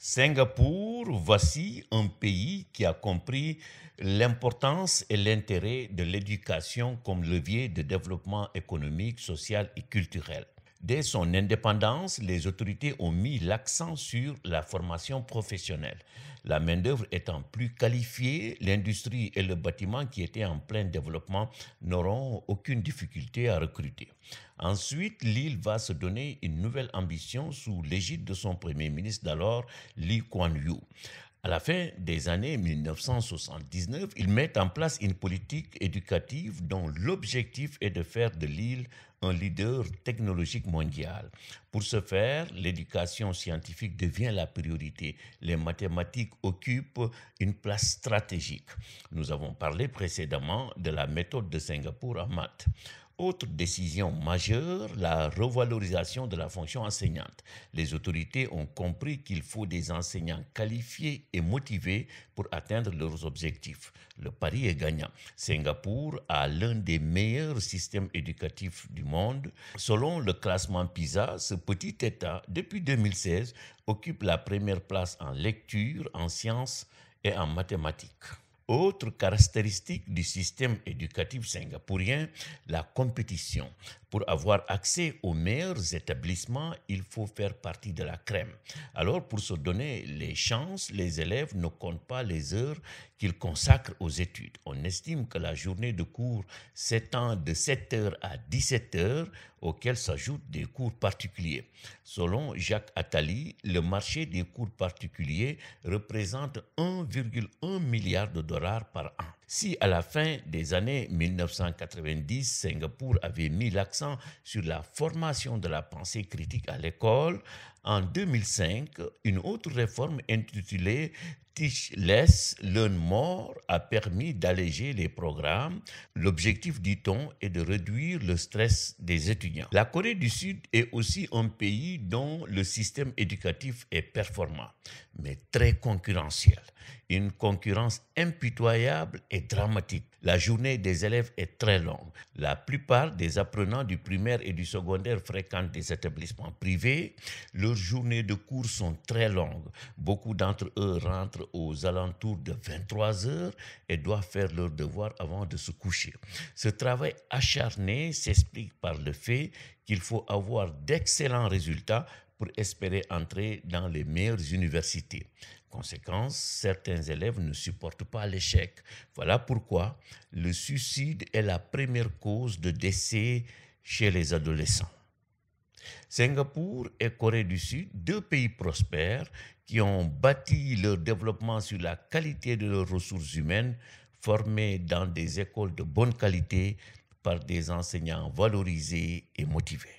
Singapour, voici un pays qui a compris l'importance et l'intérêt de l'éducation comme levier de développement économique, social et culturel. Dès son indépendance, les autorités ont mis l'accent sur la formation professionnelle. La main-d'œuvre étant plus qualifiée, l'industrie et le bâtiment qui étaient en plein développement n'auront aucune difficulté à recruter. Ensuite, l'île va se donner une nouvelle ambition sous l'égide de son premier ministre d'alors, Lee Kuan Yew. À la fin des années 1979, ils mettent en place une politique éducative dont l'objectif est de faire de l'île un leader technologique mondial. Pour ce faire, l'éducation scientifique devient la priorité. Les mathématiques occupent une place stratégique. Nous avons parlé précédemment de la méthode de Singapour en maths. Autre décision majeure, la revalorisation de la fonction enseignante. Les autorités ont compris qu'il faut des enseignants qualifiés et motivés pour atteindre leurs objectifs. Le pari est gagnant. Singapour a l'un des meilleurs systèmes éducatifs du monde. Selon le classement PISA, ce petit État, depuis 2016, occupe la première place en lecture, en sciences et en mathématiques. Autre caractéristique du système éducatif singapourien, la compétition. Pour avoir accès aux meilleurs établissements, il faut faire partie de la crème. Alors, pour se donner les chances, les élèves ne comptent pas les heures qu'ils consacrent aux études. On estime que la journée de cours s'étend de 7 heures à 17 heures, auxquelles s'ajoutent des cours particuliers. Selon Jacques Attali, le marché des cours particuliers représente 1,1 milliard de dollars par an. Si à la fin des années 1990, Singapour avait mis l'accent sur la formation de la pensée critique à l'école, en 2005, une autre réforme intitulée Teach Less, Learn More a permis d'alléger les programmes. L'objectif, dit-on, est de réduire le stress des étudiants. La Corée du Sud est aussi un pays dont le système éducatif est performant, mais très concurrentiel. Une concurrence impitoyable et dramatique. La journée des élèves est très longue. La plupart des apprenants du primaire et du secondaire fréquentent des établissements privés. Leurs journées de cours sont très longues. Beaucoup d'entre eux rentrent aux alentours de 23 heures et doivent faire leurs devoirs avant de se coucher. Ce travail acharné s'explique par le fait qu'il faut avoir d'excellents résultats pour espérer entrer dans les meilleures universités. Conséquence, certains élèves ne supportent pas l'échec. Voilà pourquoi le suicide est la première cause de décès chez les adolescents. Singapour et Corée du Sud, deux pays prospères qui ont bâti leur développement sur la qualité de leurs ressources humaines, formées dans des écoles de bonne qualité par des enseignants valorisés et motivés.